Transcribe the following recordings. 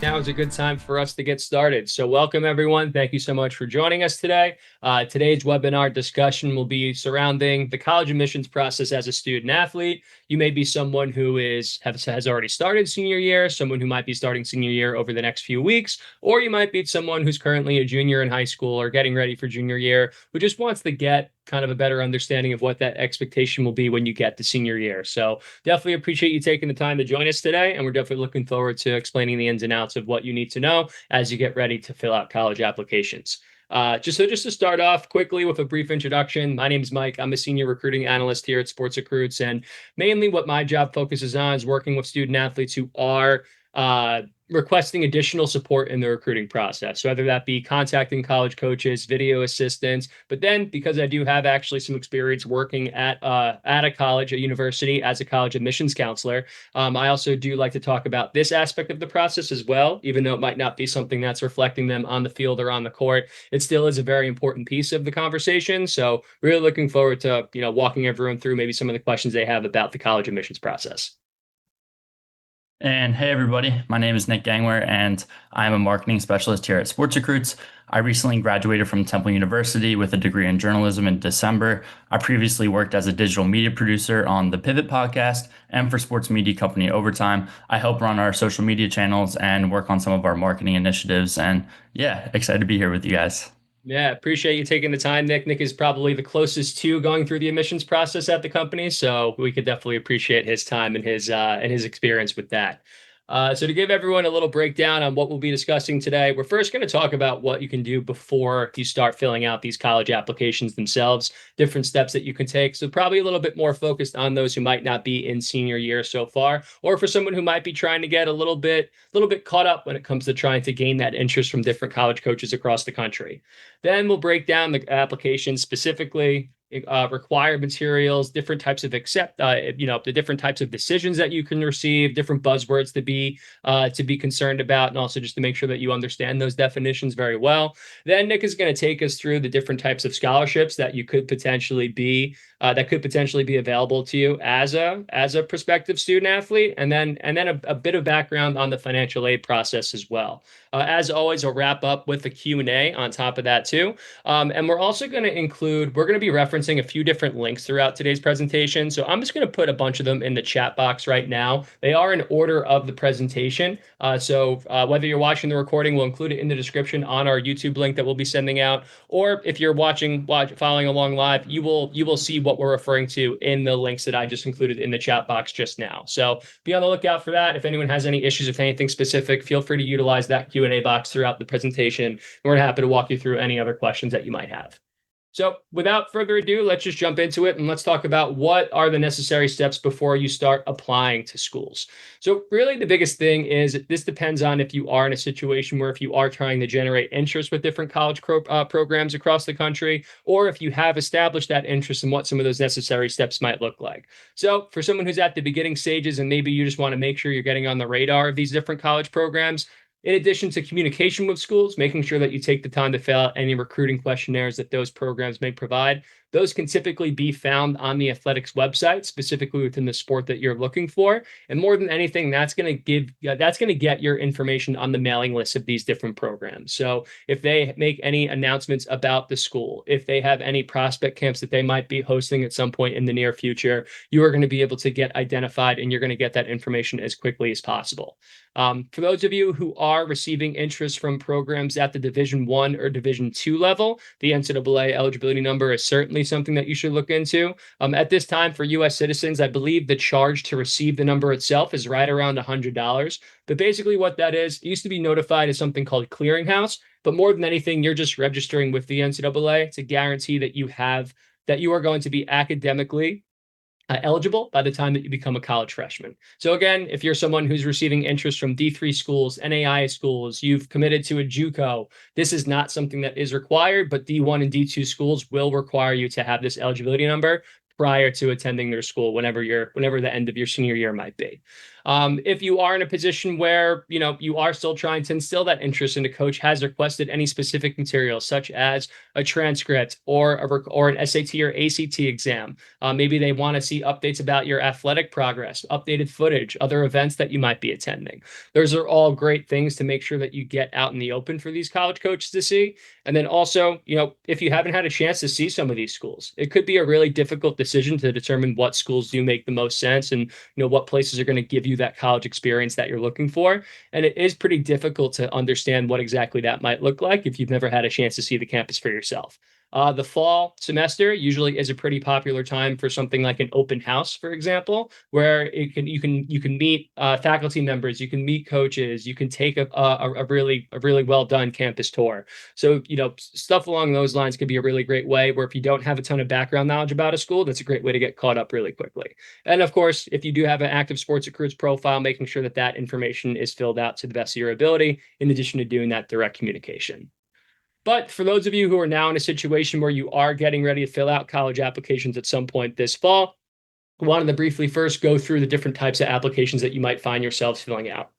Now is a good time for us to get started. So welcome everyone. Thank you so much for joining us today. Today's webinar discussion will be surrounding the college admissions process as a student athlete. You may be someone who has already started senior year, someone who might be starting senior year over the next few weeks, or you might be someone who's currently a junior in high school or getting ready for junior year, who just wants to get kind of a better understanding of what that expectation will be when you get to senior year. So definitely appreciate you taking the time to join us today. And we're definitely looking forward to explaining the ins and outs of what you need to know as you get ready to fill out college applications. Just to start off quickly with a brief introduction, my name is Mike. I'm a senior recruiting analyst here at SportsRecruits, and mainly what my job focuses on is working with student athletes who are requesting additional support in the recruiting process, whether that be contacting college coaches, video assistants. But then, because I do have actually some experience working at a college, a university, as a college admissions counselor, I also do like to talk about this aspect of the process as well, even though it might not be something that's reflecting them on the field or on the court. It still is a very important piece of the conversation. So really looking forward to walking everyone through maybe some of the questions they have about the college admissions process. And hey, everybody, my name is Nick Gangewere, and I'm a marketing specialist here at SportsRecruits. I recently graduated from Temple University with a degree in journalism in December. I previously worked as a digital media producer on the Pivot podcast and for sports media company Overtime. I help run our social media channels and work on some of our marketing initiatives. And yeah, excited to be here with you guys. Yeah, appreciate you taking the time, Nick. Nick is probably the closest to going through the admissions process at the company, so we could definitely appreciate his time and his experience with that. So to give everyone a little breakdown on what we'll be discussing today, we're first going to talk about what you can do before you start filling out these college applications themselves, different steps that you can take. So probably a little bit more focused on those who might not be in senior year so far, or for someone who might be trying to get a little bit caught up when it comes to trying to gain that interest from different college coaches across the country. Then we'll break down the application specifically, required materials, different types of the different types of decisions that you can receive, different buzzwords to be concerned about, and also just to make sure that you understand those definitions very well. Then Nick is going to take us through the different types of scholarships that you could potentially be available to you as a prospective student athlete, and then a bit of background on the financial aid process as well. As always, I'll wrap up with a Q&A on top of that too. And we're also going to we're going to be referencing a few different links throughout today's presentation. So I'm just going to put a bunch of them in the chat box right now. They are in order of the presentation. So whether you're watching the recording, we'll include it in the description on our YouTube link that we'll be sending out. Or if you're following along live, you will see what we're referring to in the links that I just included in the chat box just now. So be on the lookout for that. If anyone has any issues with anything specific, feel free to utilize that Q&A box throughout the presentation. We're happy to walk you through any other questions that you might have. So without further ado, let's just jump into it and let's talk about what are the necessary steps before you start applying to schools. So really the biggest thing is this depends on if you are in a situation where if you are trying to generate interest with different college programs across the country, or if you have established that interest and what some of those necessary steps might look like. So for someone who's at the beginning stages and maybe you just want to make sure you're getting on the radar of these different college programs, in addition to communication with schools, making sure that you take the time to fill out any recruiting questionnaires that those programs may provide. Those can typically be found on the athletics website, specifically within the sport that you're looking for. And more than anything, that's going to get your information on the mailing list of these different programs. So if they make any announcements about the school, if they have any prospect camps that they might be hosting at some point in the near future, you are going to be able to get identified and you're going to get that information as quickly as possible. For those of you who are receiving interest from programs at the Division I or Division II level, the NCAA eligibility number is certainly something that you should look into. At this time, for U.S. citizens, I believe the charge to receive the number itself is right around $100. But basically what that is, it used to be notified as something called clearinghouse. But more than anything, you're just registering with the NCAA to guarantee that you are going to be academically eligible by the time that you become a college freshman. So again, if you're someone who's receiving interest from D3 schools, NAIA schools, you've committed to a JUCO, this is not something that is required, but D1 and D2 schools will require you to have this eligibility number prior to attending their school whenever the end of your senior year might be. If you are in a position where, you are still trying to instill that interest and a coach has requested any specific material, such as a transcript or an SAT or ACT exam, maybe they want to see updates about your athletic progress, updated footage, other events that you might be attending. Those are all great things to make sure that you get out in the open for these college coaches to see. And then also, if you haven't had a chance to see some of these schools, it could be a really difficult decision to determine what schools do make the most sense and, what places are going to give you that college experience that you're looking for. And it is pretty difficult to understand what exactly that might look like if you've never had a chance to see the campus for yourself. The fall semester usually is a pretty popular time for something like an open house, for example, where you can meet faculty members, you can meet coaches, you can take a really well done campus tour. So stuff along those lines could be a really great way. Where if you don't have a ton of background knowledge about a school, that's a great way to get caught up really quickly. And of course, if you do have an active SportsRecruits profile, making sure that that information is filled out to the best of your ability, in addition to doing that direct communication. But for those of you who are now in a situation where you are getting ready to fill out college applications at some point this fall, I wanted to briefly first go through the different types of applications that you might find yourselves filling out.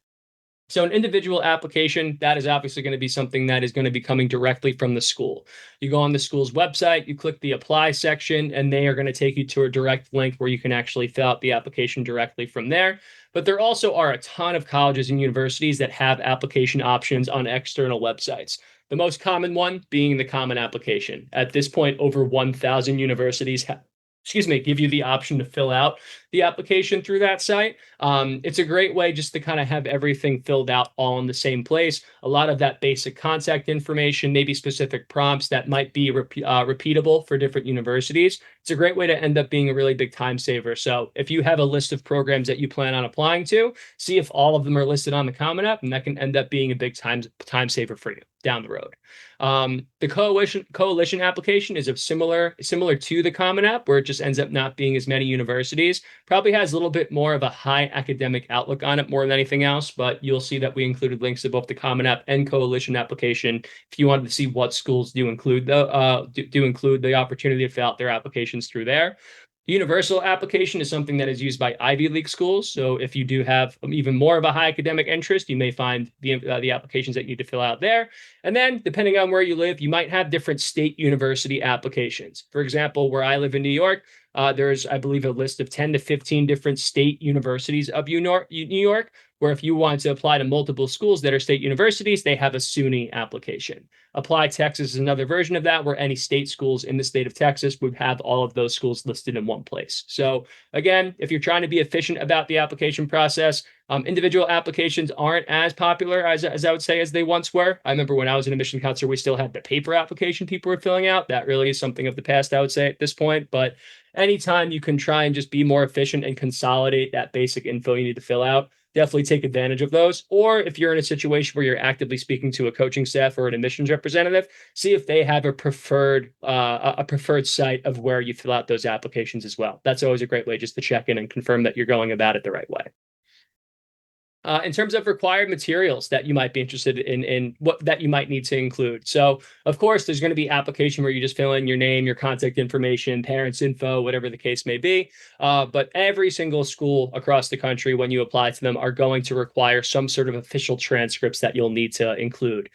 So an individual application, that is obviously going to be something that is going to be coming directly from the school. You go on the school's website, you click the apply section, and they are going to take you to a direct link where you can actually fill out the application directly from there. But there also are a ton of colleges and universities that have application options on external websites. The most common one being the Common Application. At this point, over 1,000 universities give you the option to fill out the application through that site. It's a great way just to kind of have everything filled out all in the same place. A lot of that basic contact information, maybe specific prompts that might be repeatable for different universities. It's a great way to end up being a really big time saver. So if you have a list of programs that you plan on applying to, see if all of them are listed on the Common App, and that can end up being a big time saver for you down the road. The coalition application is similar to the Common App, where it just ends up not being as many universities. Probably has a little bit more of a high academic outlook on it more than anything else, but you'll see that we included links to both the Common App and coalition application if you wanted to see what schools do include the opportunity to fill out their applications through there. The universal application is something that is used by Ivy League schools. So if you do have even more of a high academic interest, you may find the applications that you need to fill out there. And then, depending on where you live, you might have different state university applications. For example, where I live in New York, there's, I believe, a list of 10 to 15 different state universities of New York, where if you want to apply to multiple schools that are state universities, they have a SUNY application. Apply Texas is another version of that, where any state schools in the state of Texas would have all of those schools listed in one place. So again, if you're trying to be efficient about the application process, individual applications aren't as popular as I would say as they once were. I remember when I was an admission counselor, we still had the paper application people were filling out. That really is something of the past, I would say, at this point. But anytime you can try and just be more efficient and consolidate that basic info you need to fill out, definitely take advantage of those. Or if you're in a situation where you're actively speaking to a coaching staff or an admissions representative, see if they have a preferred site of where you fill out those applications as well. That's always a great way just to check in and confirm that you're going about it the right way. In terms of required materials that you might be interested in what that you might need to include. So, of course, there's going to be application where you just fill in your name, your contact information, parents' info, whatever the case may be. But every single school across the country, when you apply to them, are going to require some sort of official transcripts that you'll need to include.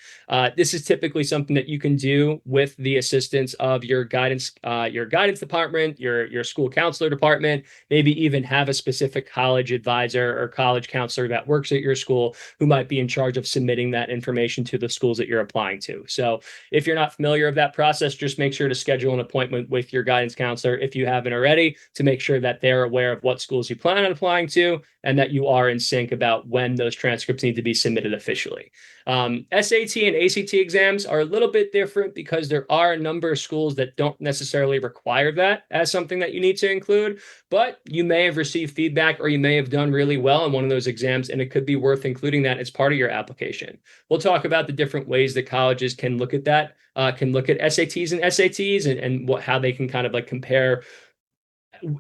This is typically something that you can do with the assistance of your guidance department, your school counselor department, maybe even have a specific college advisor or college counselor that works at your school who might be in charge of submitting that information to the schools that you're applying to. So if you're not familiar with that process, just make sure to schedule an appointment with your guidance counselor if you haven't already, to make sure that they're aware of what schools you plan on applying to and that you are in sync about when those transcripts need to be submitted officially. SAT and ACT exams are a little bit different because there are a number of schools that don't necessarily require that as something that you need to include, but you may have received feedback or you may have done really well in one of those exams, and it could be worth including that as part of your application. We'll talk about the different ways that colleges can look at that, can look at SATs and SATs and how they can kind of like compare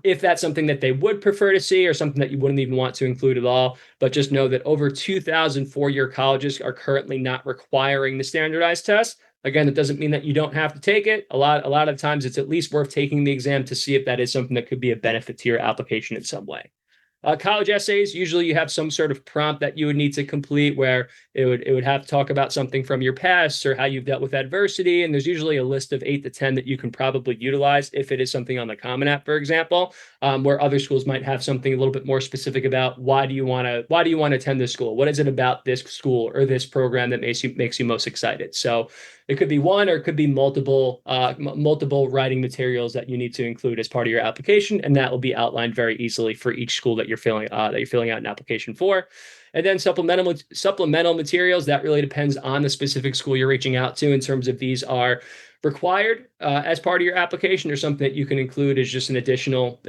if that's something that they would prefer to see or something that you wouldn't even want to include at all. But just know that over 2,000 four-year colleges are currently not requiring the standardized test. Again, it doesn't mean that you don't have to take it. A lot of times it's at least worth taking the exam to see if that is something that could be a benefit to your application in some way. College essays, usually you have some sort of prompt that you would need to complete where it would have to talk about something from your past or how you've dealt with adversity. And there's usually a list of 8 to 10 that you can probably utilize if it is something on the Common App, for example, where other schools might have something a little bit more specific about why do you want to attend this school? What is it about this school or this program that makes you most excited? So it could be one or it could be multiple writing materials that you need to include as part of your application, and that will be outlined very easily for each school that you're filling out an application for. And then supplemental materials, that really depends on the specific school you're reaching out to in terms of these are required as part of your application or something that you can include as just an additional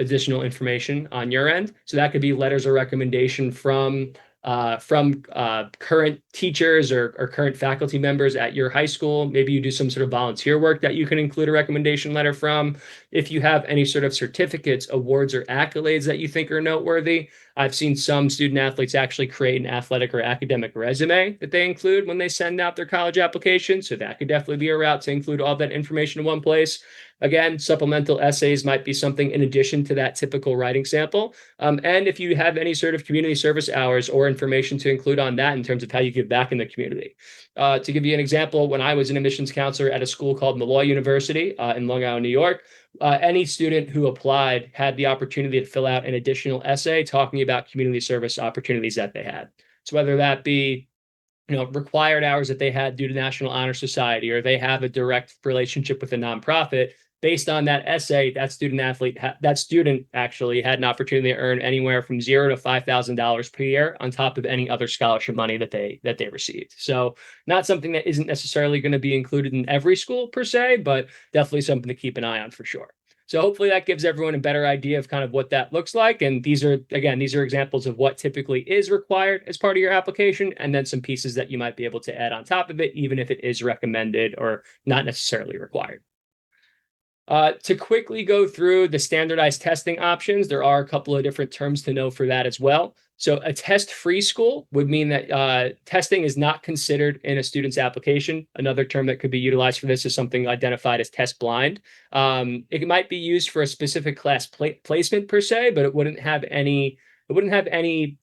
information on your end. So that could be letters of recommendation from current teachers or current faculty members at your high school. Maybe you do some sort of volunteer work that you can include a recommendation letter from. If you have any sort of certificates, awards, or accolades that you think are noteworthy, I've seen some student athletes actually create an athletic or academic resume that they include when they send out their college application. So that could definitely be a route to include all that information in one place. Again, supplemental essays might be something in addition to that typical writing sample. And if you have any sort of community service hours or information to include on that in terms of how you give back in the community. To give you an example, when I was an admissions counselor at a school called Malloy University in Long Island, New York, any student who applied had the opportunity to fill out an additional essay talking about community service opportunities that they had. So whether that be required hours that they had due to National Honor Society, or they have a direct relationship with a nonprofit, based on that essay, that student actually had an opportunity to earn anywhere from $0 to $5,000 per year on top of any other scholarship money that they received. So not something that isn't necessarily going to be included in every school per se, but definitely something to keep an eye on for sure. So hopefully that gives everyone a better idea of kind of what that looks like. And these are examples of what typically is required as part of your application, and then some pieces that you might be able to add on top of it, even if it is recommended or not necessarily required. To quickly go through the standardized testing options, there are a couple of different terms to know for that as well. So a test-free school would mean that testing is not considered in a student's application. Another term that could be utilized for this is something identified as test blind. It might be used for a specific class placement per se, but it wouldn't have any,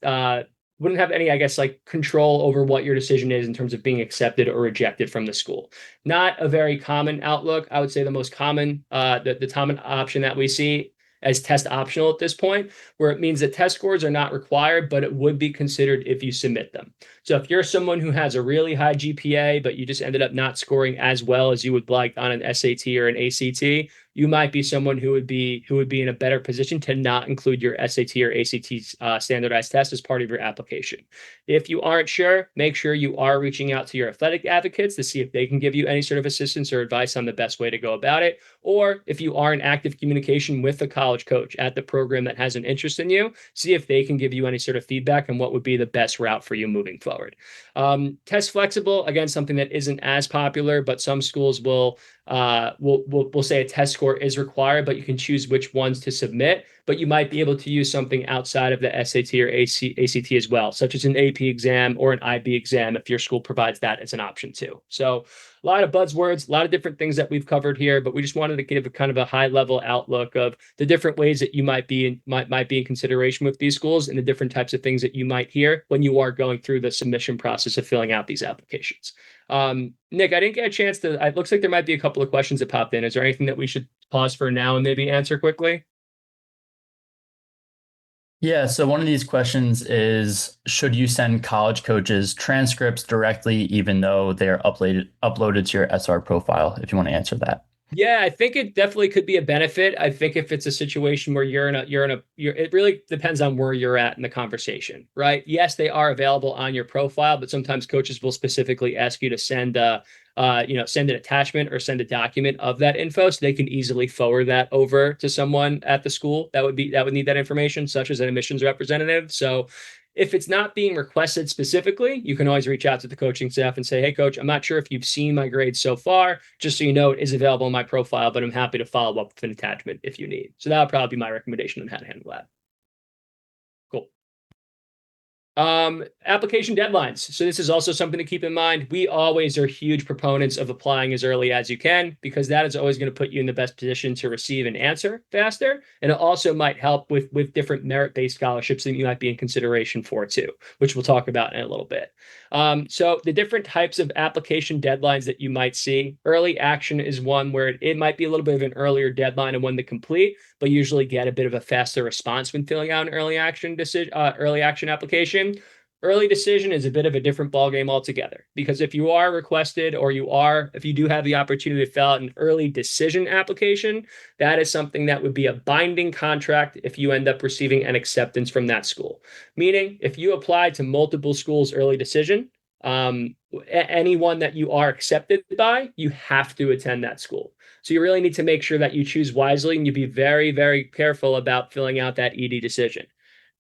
I guess, like control over what your decision is in terms of being accepted or rejected from the school. Not a very common outlook. I would say the most common, the common option that we see as test optional at this point, where it means that test scores are not required, but it would be considered if you submit them. So if you're someone who has a really high GPA, but you just ended up not scoring as well as you would like on an SAT or an ACT, you might be someone who would be in a better position to not include your SAT or ACT standardized test as part of your application. If you aren't sure, make sure you are reaching out to your athletic advocates to see if they can give you any sort of assistance or advice on the best way to go about it. Or if you are in active communication with the college coach at the program that has an interest in you, see if they can give you any sort of feedback on what would be the best route for you moving forward. Test flexible, again, something that isn't as popular, but some schools will say a test score is required, but you can choose which ones to submit. But you might be able to use something outside of the SAT or ACT as well, such as an AP exam or an IB exam if your school provides that as an option too. So a lot of buzzwords, a lot of different things that we've covered here, but we just wanted to give a kind of a high level outlook of the different ways that you might be in consideration with these schools and the different types of things that you might hear when you are going through the submission process of filling out these applications. Nick, I didn't get a chance to, it looks like there might be a couple of questions that popped in. Is there anything that we should pause for now and maybe answer quickly? Yeah, so one of these questions is, should you send college coaches transcripts directly, even though they're uploaded to your SR profile? If you want to answer that. Yeah, I think it definitely could be a benefit. I think if it's a situation where it really depends on where you're at in the conversation, right? Yes, they are available on your profile, but sometimes coaches will specifically ask you to send send an attachment or send a document of that info so they can easily forward that over to someone at the school that would need that information, such as an admissions representative. So if it's not being requested specifically, you can always reach out to the coaching staff and say, hey, coach, I'm not sure if you've seen my grades so far. Just so you know, it is available in my profile, but I'm happy to follow up with an attachment if you need. So that would probably be my recommendation on how to handle that. Cool. Application deadlines. So this is also something to keep in mind. We always are huge proponents of applying as early as you can because that is always going to put you in the best position to receive an answer faster. And it also might help with different merit-based scholarships that you might be in consideration for too, which we'll talk about in a little bit. So the different types of application deadlines that you might see, early action is one where it might be a little bit of an earlier deadline and when to complete, but usually get a bit of a faster response when filling out an early action application. Early decision is a bit of a different ballgame altogether because if you are requested or if you do have the opportunity to fill out an early decision application, that is something that would be a binding contract if you end up receiving an acceptance from that school. Meaning, if you apply to multiple schools early decision, anyone that you are accepted by, you have to attend that school. So you really need to make sure that you choose wisely and you be very, very careful about filling out that ED decision.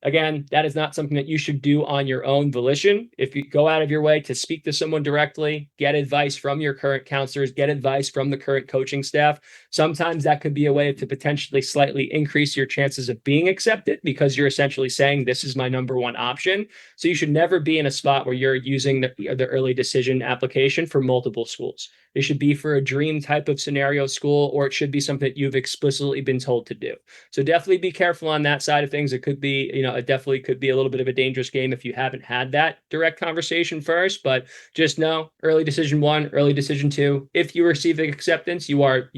Again, that is not something that you should do on your own volition. If you go out of your way to speak to someone directly, get advice from your current counselors, get advice from the current coaching staff, sometimes that could be a way to potentially slightly increase your chances of being accepted because you're essentially saying, this is my number one option. So you should never be in a spot where you're using the early decision application for multiple schools. It should be for a dream type of scenario school, or it should be something that you've explicitly been told to do. So definitely be careful on that side of things. It could be, it definitely could be a little bit of a dangerous game if you haven't had that direct conversation first. But just know, early decision one, early decision two. If you receive acceptance, you are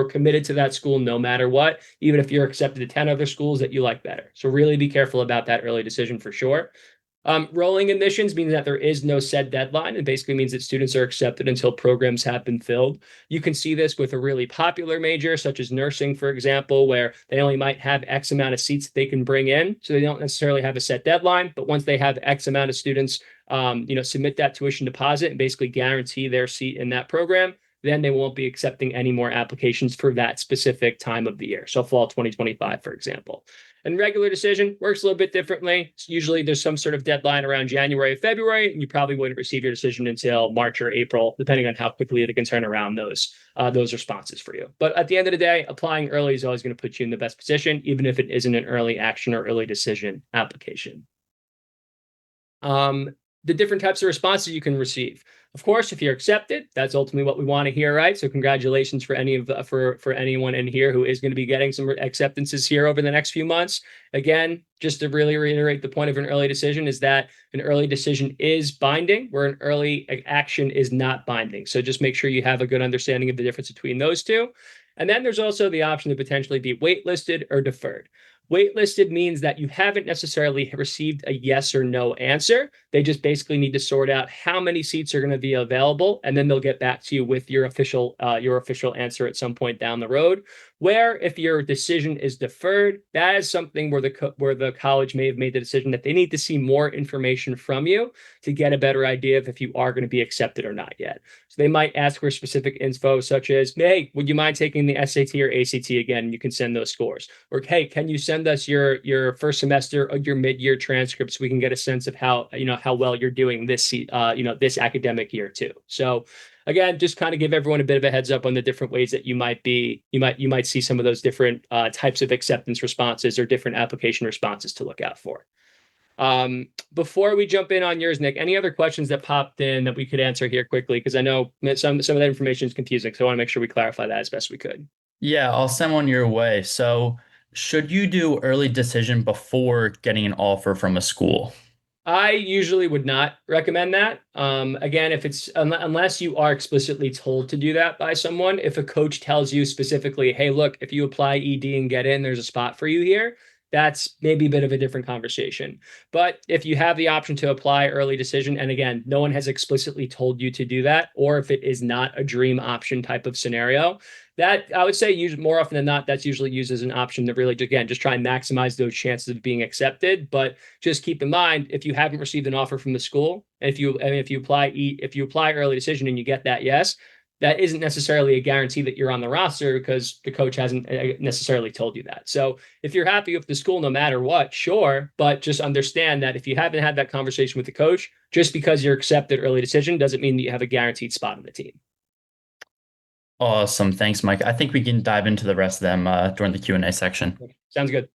committed to that school no matter what, even if you're accepted to 10 other schools that you like better. So really be careful about that early decision for sure. Rolling admissions means that there is no set deadline and basically means that students are accepted until programs have been filled. You can see this with a really popular major, such as nursing, for example, where they only might have X amount of seats that they can bring in. So they don't necessarily have a set deadline, but once they have X amount of students, submit that tuition deposit and basically guarantee their seat in that program, then they won't be accepting any more applications for that specific time of the year. So fall 2025, for example. And regular decision works a little bit differently. Usually there's some sort of deadline around January, February, and you probably wouldn't receive your decision until March or April, depending on how quickly they can turn around those responses for you. But at the end of the day, applying early is always going to put you in the best position, even if it isn't an early action or early decision application. The different types of responses you can receive. Of course, if you're accepted, that's ultimately what we want to hear, right? So congratulations for anyone in here who is going to be getting some acceptances here over the next few months. Again, just to really reiterate the point of an early decision is that an early decision is binding, where an early action is not binding. So just make sure you have a good understanding of the difference between those two. And then there's also the option to potentially be waitlisted or deferred. Waitlisted means that you haven't necessarily received a yes or no answer. They just basically need to sort out how many seats are going to be available, and then they'll get back to you with your official answer at some point down the road. Where if your decision is deferred, that is something where the college may have made the decision that they need to see more information from you to get a better idea of if you are going to be accepted or not yet. So they might ask for specific info such as, hey, would you mind taking the SAT or ACT again? And you can send those scores. Or, hey, can you send us your first semester or your mid-year transcripts so we can get a sense of how well you're doing this this academic year too. So again, just kind of give everyone a bit of a heads up on the different ways that you might see some of those different types of acceptance responses or different application responses to look out for. Before we jump in on yours, Nick, any other questions that popped in that we could answer here quickly? Because I know some of that information is confusing, so I want to make sure we clarify that as best we could. Yeah, I'll send one your way. So, should you do early decision before getting an offer from a school? I usually would not recommend that. Again, if it's unless you are explicitly told to do that by someone, if a coach tells you specifically, hey, look, if you apply ED and get in, there's a spot for you here. That's maybe a bit of a different conversation. But if you have the option to apply early decision, and again, no one has explicitly told you to do that, or if it is not a dream option type of scenario, that I would say more often than not, that's usually used as an option to really, again, just try and maximize those chances of being accepted. But just keep in mind, if you haven't received an offer from the school, and if you apply early decision and you get that yes, that isn't necessarily a guarantee that you're on the roster because the coach hasn't necessarily told you that. So if you're happy with the school, no matter what, sure, but just understand that if you haven't had that conversation with the coach, just because you're accepted early decision doesn't mean that you have a guaranteed spot on the team. Awesome. Thanks, Mike. I think we can dive into the rest of them during the Q&A section. Sounds good.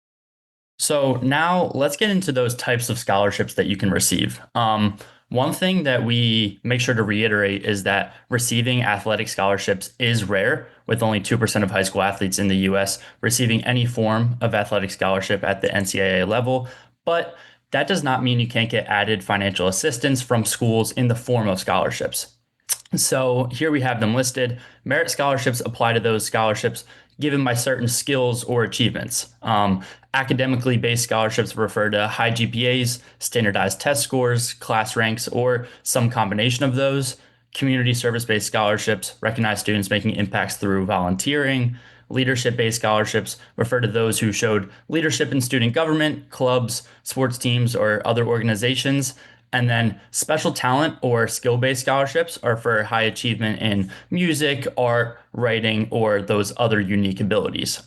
So now let's get into those types of scholarships that you can receive. One thing that we make sure to reiterate is that receiving athletic scholarships is rare, with only 2% of high school athletes in the US receiving any form of athletic scholarship at the NCAA level. But that does not mean you can't get added financial assistance from schools in the form of scholarships. So here we have them listed. Merit scholarships apply to those scholarships given by certain skills or achievements. Academically based scholarships refer to high GPAs, standardized test scores, class ranks, or some combination of those. Community service based scholarships recognize students making impacts through volunteering. Leadership based scholarships refer to those who showed leadership in student government, clubs, sports teams, or other organizations. And then special talent or skill based scholarships are for high achievement in music, art, writing, or those other unique abilities.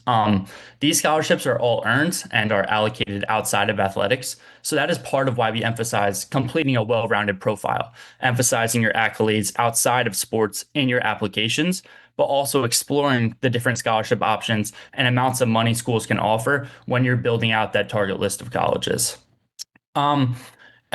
These scholarships are all earned and are allocated outside of athletics. So that is part of why we emphasize completing a well rounded profile, emphasizing your accolades outside of sports in your applications, but also exploring the different scholarship options and amounts of money schools can offer when you're building out that target list of colleges. Um,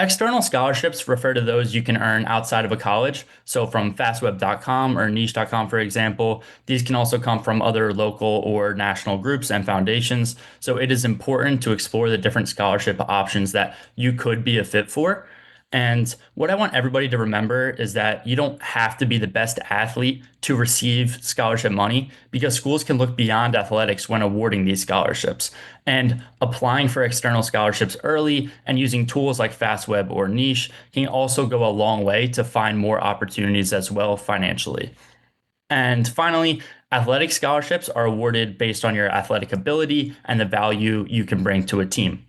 External scholarships refer to those you can earn outside of a college. So from fastweb.com or niche.com, for example, these can also come from other local or national groups and foundations. So it is important to explore the different scholarship options that you could be a fit for. And what I want everybody to remember is that you don't have to be the best athlete to receive scholarship money because schools can look beyond athletics when awarding these scholarships. And applying for external scholarships early and using tools like FastWeb or Niche can also go a long way to find more opportunities as well financially. And finally, athletic scholarships are awarded based on your athletic ability and the value you can bring to a team.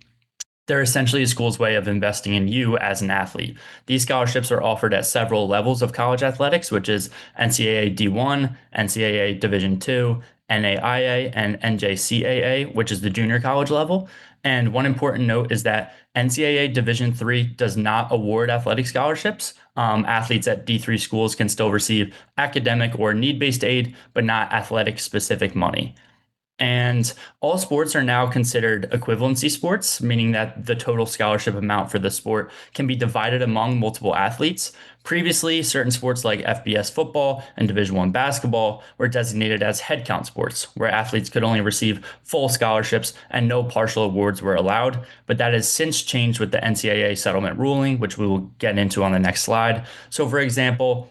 They're essentially a school's way of investing in you as an athlete. These scholarships are offered at several levels of college athletics, which is NCAA D1, NCAA Division II, NAIA, and NJCAA, which is the junior college level. And one important note is that NCAA Division III does not award athletic scholarships. Athletes at D3 schools can still receive academic or need-based aid, but not athletic-specific money. And all sports are now considered equivalency sports, meaning that the total scholarship amount for the sport can be divided among multiple athletes. Previously, certain sports like FBS football and Division One basketball were designated as headcount sports, where athletes could only receive full scholarships and no partial awards were allowed. But that has since changed with the NCAA settlement ruling, which we will get into on the next slide. So, for example,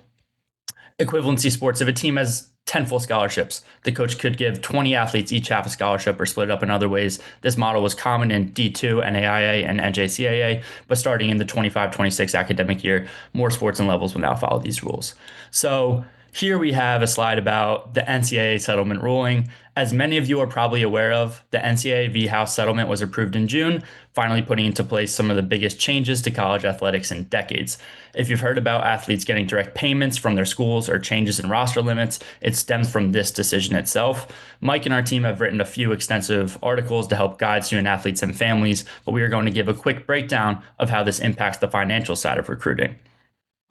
equivalency sports, if a team has 10 full scholarships, the coach could give 20 athletes each half a scholarship or split it up in other ways. This model was common in D2, NAIA, and NJCAA, but starting in the 25-26 academic year, more sports and levels will now follow these rules. So here we have a slide about the NCAA settlement ruling. As many of you are probably aware of, the NCAA v. House settlement was approved in June, finally putting into place some of the biggest changes to college athletics in decades. If you've heard about athletes getting direct payments from their schools or changes in roster limits, it stems from this decision itself. Mike and our team have written a few extensive articles to help guide student athletes and families, but we are going to give a quick breakdown of how this impacts the financial side of recruiting.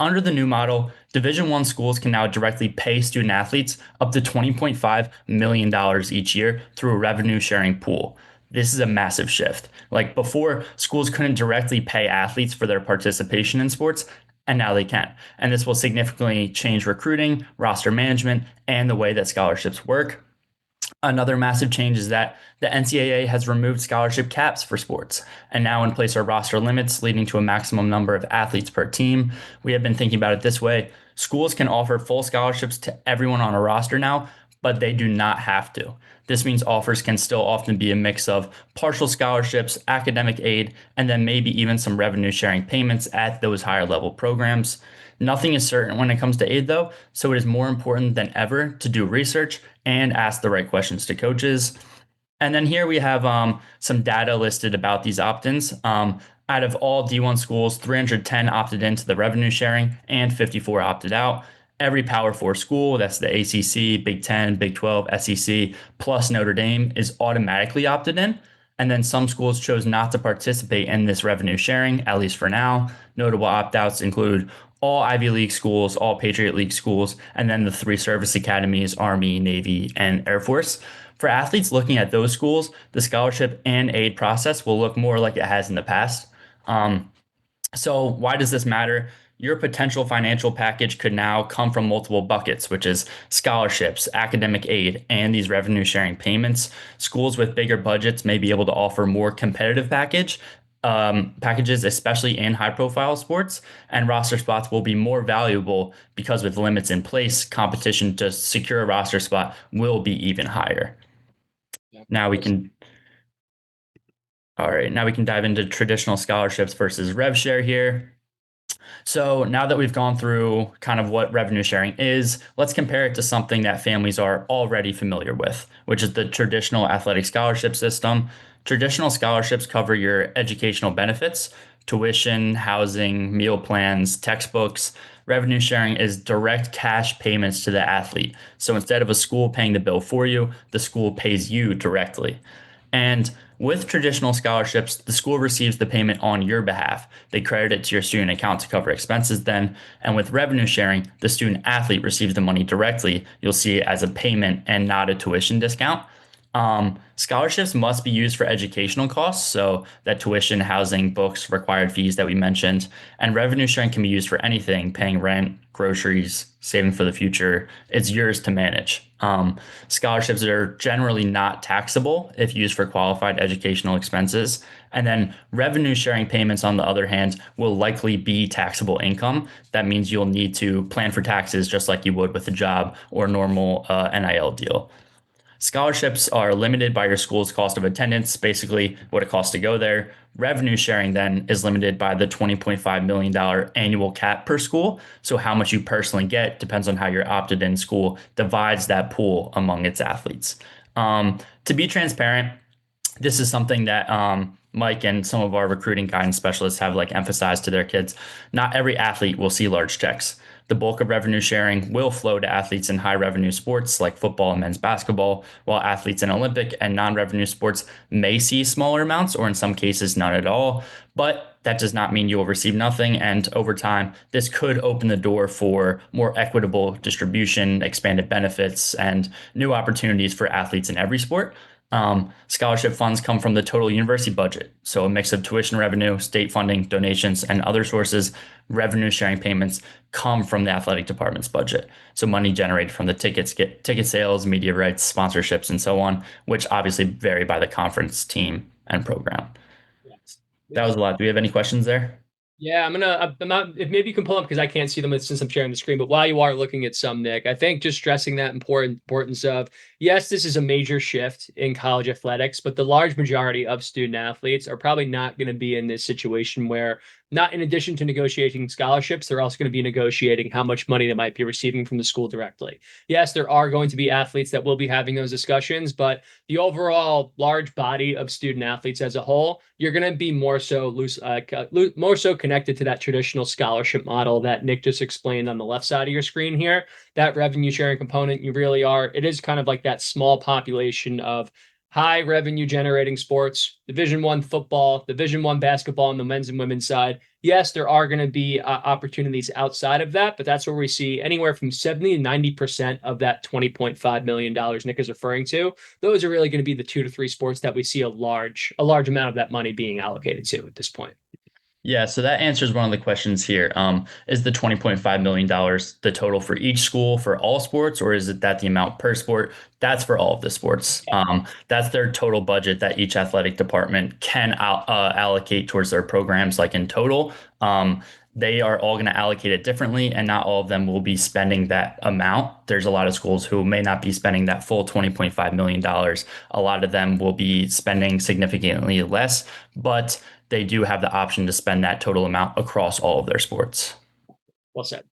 Under the new model, Division I schools can now directly pay student athletes up to $20.5 million each year through a revenue sharing pool. This is a massive shift. Like before, schools couldn't directly pay athletes for their participation in sports, and now they can. And this will significantly change recruiting, roster management, and the way that scholarships work. Another massive change is that the NCAA has removed scholarship caps for sports and now in place are roster limits leading to a maximum number of athletes per team. We have been thinking about it this way. Schools can offer full scholarships to everyone on a roster now, but they do not have to. This means offers can still often be a mix of partial scholarships, academic aid, and then maybe even some revenue sharing payments at those higher level programs. Nothing is certain when it comes to aid, though, so it is more important than ever to do research and ask the right questions to coaches. And then here we have some data listed about these opt-ins. Out of all D1 schools, 310 opted into the revenue sharing and 54 opted out. Every Power 4 school, that's the ACC, Big 10, Big 12, SEC, plus Notre Dame, is automatically opted in. And then some schools chose not to participate in this revenue sharing, at least for now. Notable opt-outs include all Ivy League schools, all Patriot League schools, and then the three service academies, Army, Navy, and Air Force. For athletes looking at those schools, the scholarship and aid process will look more like it has in the past. Um, so why does this matter? Your potential financial package could now come from multiple buckets, which is scholarships, academic aid, and these revenue sharing payments. Schools with bigger budgets may be able to offer more competitive packages, especially in high profile sports, and roster spots will be more valuable because with limits in place, competition to secure a roster spot will be even higher. Yeah. Now we Well said. can All right, now we can dive into traditional scholarships versus rev share here. So now that we've gone through kind of what revenue sharing is, let's compare it to something that families are already familiar with, which is the traditional athletic scholarship system. Traditional scholarships cover your educational benefits, tuition, housing, meal plans, textbooks. Revenue sharing is direct cash payments to the athlete. So instead of a school paying the bill for you, the school pays you directly. And with traditional scholarships, the school receives the payment on your behalf. They credit it to your student account to cover expenses then. And with revenue sharing, the student athlete receives the money directly. You'll see it as a payment and not a tuition discount. Scholarships must be used for educational costs, so that tuition, housing, books, required fees that we mentioned, and revenue sharing can be used for anything, paying rent, groceries, saving for the future. It's yours to manage. Scholarships are generally not taxable if used for qualified educational expenses. And then revenue sharing payments, on the other hand, will likely be taxable income. That means you'll need to plan for taxes just like you would with a job or normal NIL deal. Scholarships are limited by your school's cost of attendance, basically what it costs to go there. Revenue sharing then is limited by the $20.5 million annual cap per school. So how much you personally get depends on how your opted in school divides that pool among its athletes. To be transparent, this is something that Mike and some of our recruiting guidance specialists have like emphasized to their kids. Not every athlete will see large checks. The bulk of revenue sharing will flow to athletes in high revenue sports like football and men's basketball, while athletes in Olympic and non-revenue sports may see smaller amounts or in some cases none at all. But that does not mean you will receive nothing. And over time, this could open the door for more equitable distribution, expanded benefits, and new opportunities for athletes in every sport. Scholarship funds come from the total university budget, so a mix of tuition revenue, state funding, donations, and other sources. Revenue sharing payments come from the athletic department's budget, so money generated from the ticket sales, media rights, sponsorships, and so on, which obviously vary by the conference team and program. That Yeah. was a lot. Do we have any questions there? Yeah, I'm not, if maybe you can pull up because I can't see them since I'm sharing the screen, but while you are looking at some, Nick, I think just stressing that importance of, yes, this is a major shift in college athletics, but the large majority of student athletes are probably not going to be in this situation where, not in addition to negotiating scholarships, they're also going to be negotiating how much money they might be receiving from the school directly. Yes, there are going to be athletes that will be having those discussions, but the overall large body of student athletes as a whole, you're going to be more so more so connected to that traditional scholarship model that Nick just explained on the left side of your screen here. That revenue sharing component, you really are. It is kind of like that small population of high revenue generating sports, Division I football, Division I basketball on the men's and women's side. Yes, there are going to be opportunities outside of that, but that's where we see anywhere from 70 to 90% of that $20.5 million Nick is referring to. Those are really going to be the 2 to 3 sports that we see a large amount of that money being allocated to at this point. Yeah, so that answers one of the questions here. Is the $20.5 million the total for each school for all sports, or is it that the amount per sport? That's for all of the sports. That's their total budget that each athletic department can allocate towards their programs, like in total. They are all going to allocate it differently, and not all of them will be spending that amount. There's a lot of schools who may not be spending that full $20.5 million. A lot of them will be spending significantly less, but they do have the option to spend that total amount across all of their sports. Well said.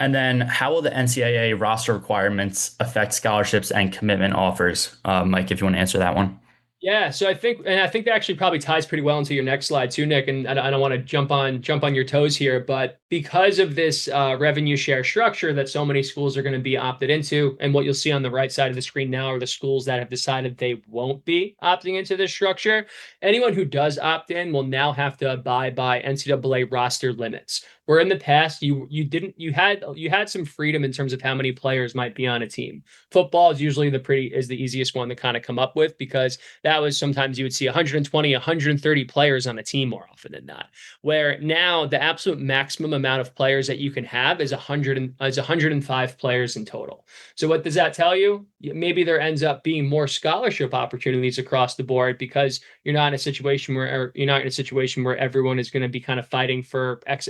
And then how will the NCAA roster requirements affect scholarships and commitment offers? Mike, if you want to answer that one. Yeah, so I think that actually probably ties pretty well into your next slide too, Nick. And I don't want to jump on your toes here, but because of this revenue share structure that so many schools are going to be opted into, and what you'll see on the right side of the screen now are the schools that have decided they won't be opting into this structure. Anyone who does opt in will now have to abide by NCAA roster limits. Where in the past you didn't you had some freedom in terms of how many players might be on a team. Football is usually the easiest one to kind of come up with because that was sometimes you would see 120, 130 players on a team more often than not. Where now the absolute maximum amount of players that you can have is 105 players in total. So what does that tell you? Maybe there ends up being more scholarship opportunities across the board because you're not in a situation where everyone is going to be kind of fighting for X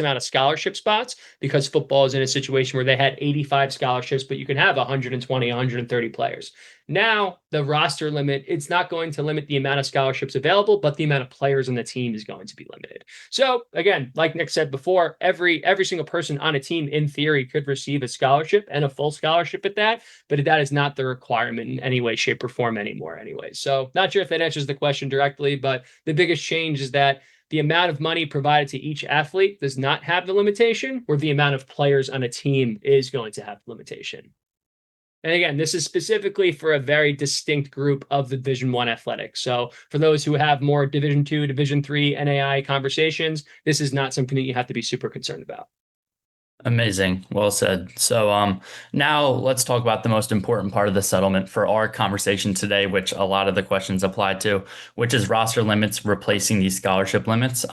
amount of scholarship spots because football is in a situation where they had 85 scholarships, but you can have 120, 130 players. Now, the roster limit, it's not going to limit the amount of scholarships available, but the amount of players on the team is going to be limited. So again, like Nick said before, every single person on a team in theory could receive a scholarship and a full scholarship at that, but that is not the requirement in any way, shape, or form anymore anyway. So not sure if that answers the question directly, but the biggest change is that the amount of money provided to each athlete does not have the limitation, where the amount of players on a team is going to have the limitation. And again, this is specifically for a very distinct group of the Division One athletics. So for those who have more Division Two, Division Three NAI conversations, this is not something that you have to be super concerned about. Amazing. Well said. So now let's talk about the most important part of the settlement for our conversation today, which a lot of the questions apply to, which is roster limits replacing these scholarship limits.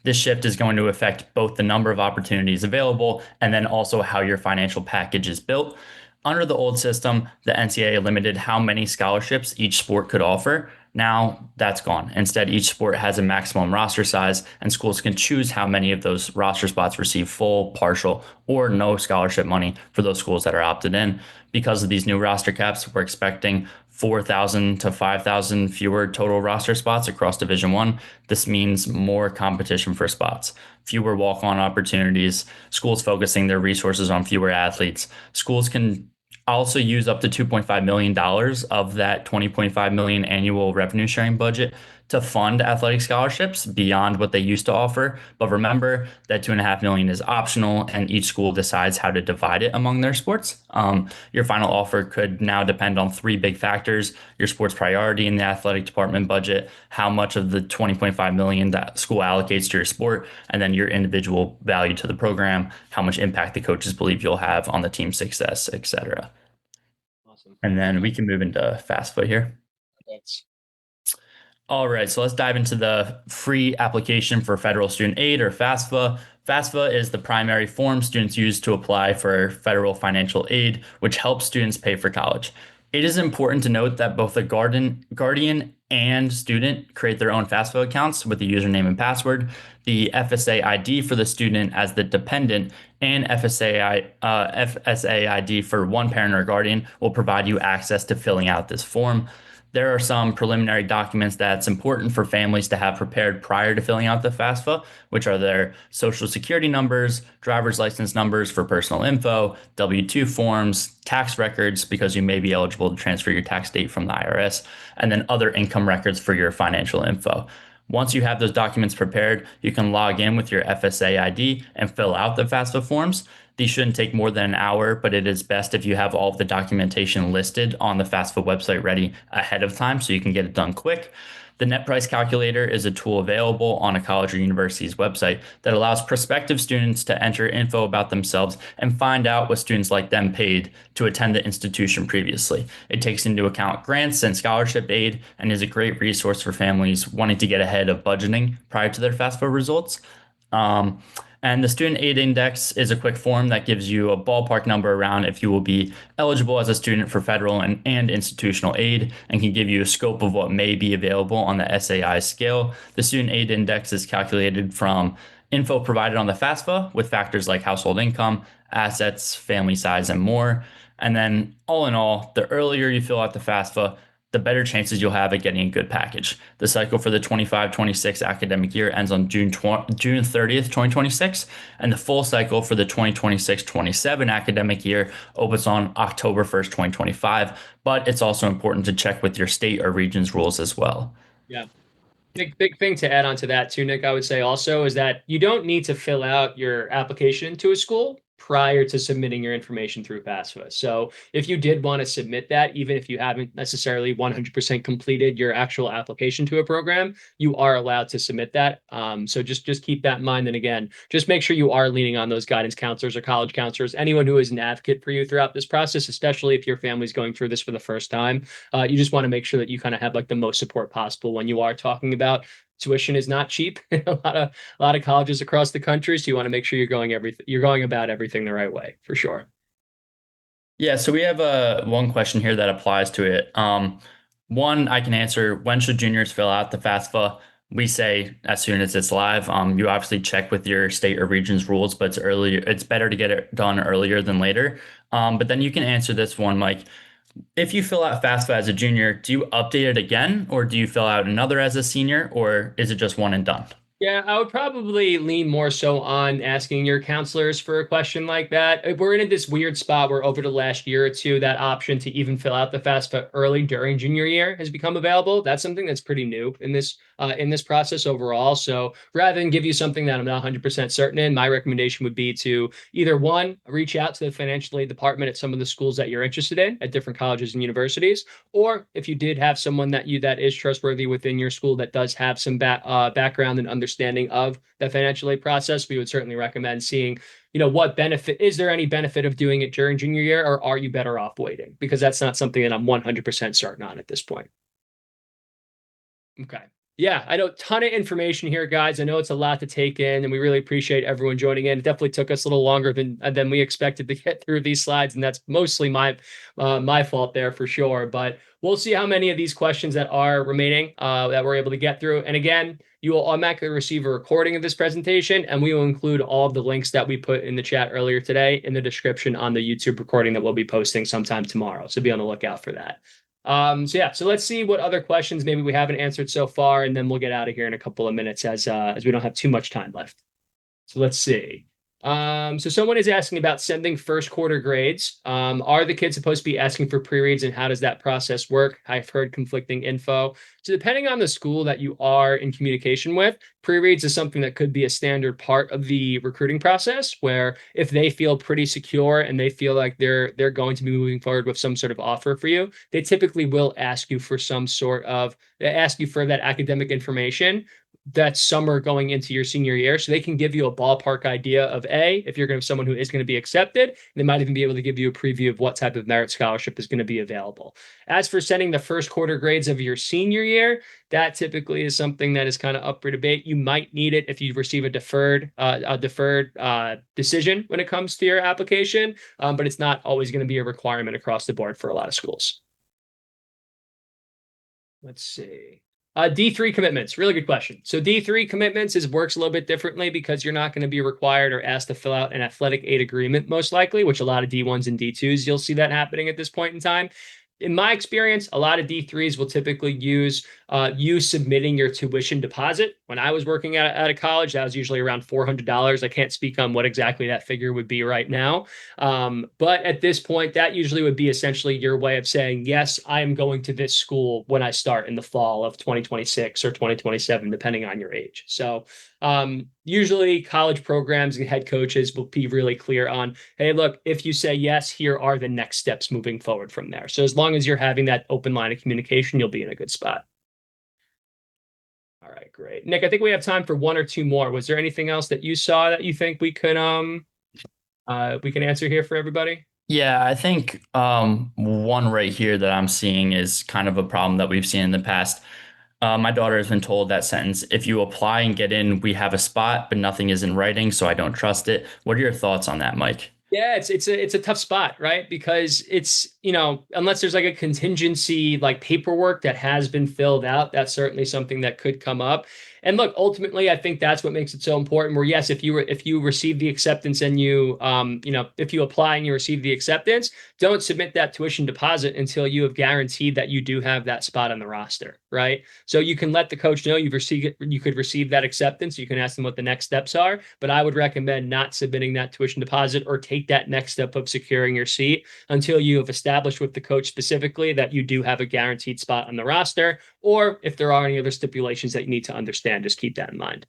This shift is going to affect both the number of opportunities available and then also how your financial package is built. Under the old system, the NCAA limited how many scholarships each sport could offer. Now that's gone. Instead, each sport has a maximum roster size, and schools can choose how many of those roster spots receive full, partial, or no scholarship money for those schools that are opted in. Because of these new roster caps, we're expecting 4,000 to 5,000 fewer total roster spots across Division One. This means more competition for spots, fewer walk-on opportunities, schools focusing their resources on fewer athletes. Schools can also use up to $2.5 million of that $20.5 million annual revenue sharing budget to fund athletic scholarships beyond what they used to offer. But remember that $2.5 million is optional, and each school decides how to divide it among their sports. Your final offer could now depend on three big factors: your sports priority in the athletic department budget, how much of the $20.5 million that school allocates to your sport, and then your individual value to the program, how much impact the coaches believe you'll have on the team's success, etc. Awesome. And then we can move into fast foot here. That's All right, so let's dive into the free application for federal student aid, or FAFSA. FAFSA is the primary form students use to apply for federal financial aid, which helps students pay for college. It is important to note that both the guardian and student create their own FAFSA accounts with a username and password. The FSA ID for the student as the dependent and FSA ID for one parent or guardian will provide you access to filling out this form. There are some preliminary documents that's important for families to have prepared prior to filling out the FAFSA, which are their social security numbers, driver's license numbers for personal info, W-2 forms, tax records, because you may be eligible to transfer your tax date from the IRS, and then other income records for your financial info. Once you have those documents prepared, you can log in with your FSA ID and fill out the FAFSA forms. These shouldn't take more than an hour, but it is best if you have all of the documentation listed on the FAFSA website ready ahead of time so you can get it done quick. The net price calculator is a tool available on a college or university's website that allows prospective students to enter info about themselves and find out what students like them paid to attend the institution previously. It takes into account grants and scholarship aid and is a great resource for families wanting to get ahead of budgeting prior to their FAFSA results. And the student aid index is a quick form that gives you a ballpark number around if you will be eligible as a student for federal and institutional aid, and can give you a scope of what may be available on the SAI scale. The student aid index is calculated from info provided on the FAFSA with factors like household income, assets, family size, and more. And then all in all, the earlier you fill out the FAFSA, the better chances you'll have at getting a good package. The cycle for the 25-26 academic year ends on June 30th, 2026, and the full cycle for the 2026-27 academic year opens on October 1st, 2025, but it's also important to check with your state or region's rules as well. yeah. Big thing to add on to that too, Nick, I would say also is that you don't need to fill out your application to a school prior to submitting your information through FAFSA. So if you did want to submit that, even if you haven't necessarily 100% completed your actual application to a program, you are allowed to submit that. So just keep that in mind. And again, just make sure you are leaning on those guidance counselors or college counselors, anyone who is an advocate for you throughout this process, especially if your family's going through this for the first time. You just want to make sure that you kind of have like the most support possible when you are talking about tuition is not cheap in a lot of colleges across the country. So you want to make sure you're going about everything the right way for sure. Yeah, so we have one question here that applies to it. One I can answer: when should juniors fill out the FAFSA? We say as soon as it's live. You obviously check with your state or region's rules, but it's early. It's better to get it done earlier than later. But then you can answer this one, Mike. If you fill out FAFSA as a junior, do you update it again, or do you fill out another as a senior, or is it just one and done? Yeah, I would probably lean more so on asking your counselors for a question like that. We're in this weird spot where over the last year or two, that option to even fill out the FAFSA early during junior year has become available. That's something that's pretty new in this process overall. So rather than give you something that I'm not 100% certain in, my recommendation would be to either one, reach out to the financial aid department at some of the schools that you're interested in at different colleges and universities, or if you did have someone that is trustworthy within your school that does have some background and understanding of the financial aid process, we would certainly recommend seeing, what benefit is there any benefit of doing it during junior year, or are you better off waiting? Because that's not something that I'm 100% certain on at this point. Okay. Yeah, I know a ton of information here, guys. I know it's a lot to take in, and we really appreciate everyone joining in. It definitely took us a little longer than we expected to get through these slides, and that's mostly my fault there for sure. But we'll see how many of these questions that are remaining that we're able to get through. And again, you will automatically receive a recording of this presentation, and we will include all of the links that we put in the chat earlier today in the description on the YouTube recording that we'll be posting sometime tomorrow. So be on the lookout for that. So let's see what other questions maybe we haven't answered so far, and then we'll get out of here in a couple of minutes as we don't have too much time left. So let's see. So someone is asking about sending first quarter grades. Are the kids supposed to be asking for pre-reads, and how does that process work? I've heard conflicting info. So depending on the school that you are in communication with, pre-reads is something that could be a standard part of the recruiting process, where if they feel pretty secure and they feel like they're going to be moving forward with some sort of offer for you, they typically will ask you for that academic information that summer going into your senior year, so they can give you a ballpark idea of if you're going to have someone who is going to be accepted. They might even be able to give you a preview of what type of merit scholarship is going to be available. As for sending the first quarter grades of your senior year, that typically is something that is kind of up for debate. You might need it if you receive a deferred decision when it comes to your application, but it's not always going to be a requirement across the board for a lot of schools. Let's see. D3 commitments, really good question. So D3 commitments works a little bit differently because you're not going to be required or asked to fill out an athletic aid agreement, most likely, which a lot of D1s and D2s, you'll see that happening at this point in time. In my experience, a lot of D3s will typically use you submitting your tuition deposit. When I was working at a college, that was usually around $400. I can't speak on what exactly that figure would be right now. But at this point, that usually would be essentially your way of saying, yes, I am going to this school when I start in the fall of 2026 or 2027, depending on your age. So usually college programs and head coaches will be really clear on, hey, look, if you say yes, here are the next steps moving forward from there. So as long as you're having that open line of communication, you'll be in a good spot. All right, great. Nick, I think we have time for one or two more. Was there anything else that you saw that you think we can answer here for everybody? Yeah, I think one right here that I'm seeing is kind of a problem that we've seen in the past. My daughter has been told that sentence: if you apply and get in, we have a spot, but nothing is in writing, so I don't trust it. What are your thoughts on that, Mike? Yeah, it's a tough spot, right? Because it's, unless there's like a contingency like paperwork that has been filled out, that's certainly something that could come up. And look, ultimately, I think that's what makes it so important. Where yes, if you receive the acceptance and if you apply and you receive the acceptance, don't submit that tuition deposit until you have guaranteed that you do have that spot on the roster, right? So you can let the coach know you've received it, you could receive that acceptance. You can ask them what the next steps are, but I would recommend not submitting that tuition deposit or take that next step of securing your seat until you have established with the coach specifically that you do have a guaranteed spot on the roster, or if there are any other stipulations that you need to understand, just keep that in mind.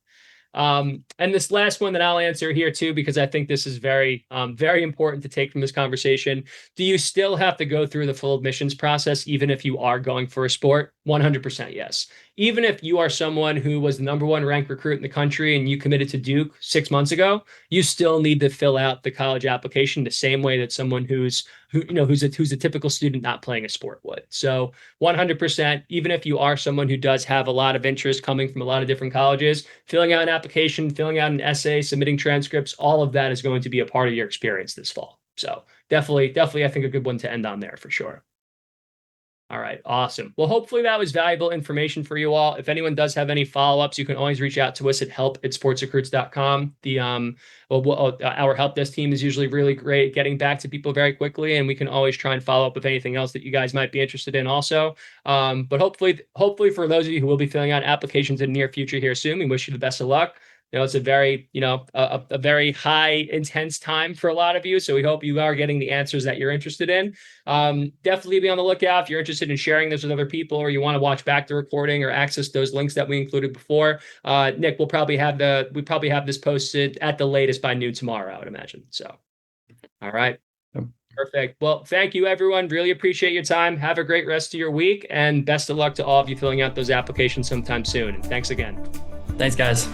And this last one that I'll answer here too, because I think this is very, very important to take from this conversation. Do you still have to go through the full admissions process, even if you are going for a sport? 100% yes. Even if you are someone who was the #1 ranked recruit in the country and you committed to Duke 6 months ago, you still need to fill out the college application the same way that someone who's a typical student not playing a sport would. So 100%, even if you are someone who does have a lot of interest coming from a lot of different colleges, filling out an application, filling out an essay, submitting transcripts, all of that is going to be a part of your experience this fall. So definitely, I think a good one to end on there for sure. All right, awesome. Well, hopefully that was valuable information for you all. If anyone does have any follow-ups, you can always reach out to us at help@sportsrecruits.com. Our help desk team is usually really great getting back to people very quickly, and we can always try and follow up with anything else that you guys might be interested in also. But hopefully for those of you who will be filling out applications in the near future here soon, we wish you the best of luck. It's a very, a very high intense time for a lot of you. So we hope you are getting the answers that you're interested in. Definitely be on the lookout if you're interested in sharing this with other people, or you want to watch back the recording or access those links that we included before. Nick, we probably have this posted at the latest by noon tomorrow, I would imagine. So, all right. Perfect. Well, thank you, everyone. Really appreciate your time. Have a great rest of your week, and best of luck to all of you filling out those applications sometime soon. And thanks again. Thanks, guys.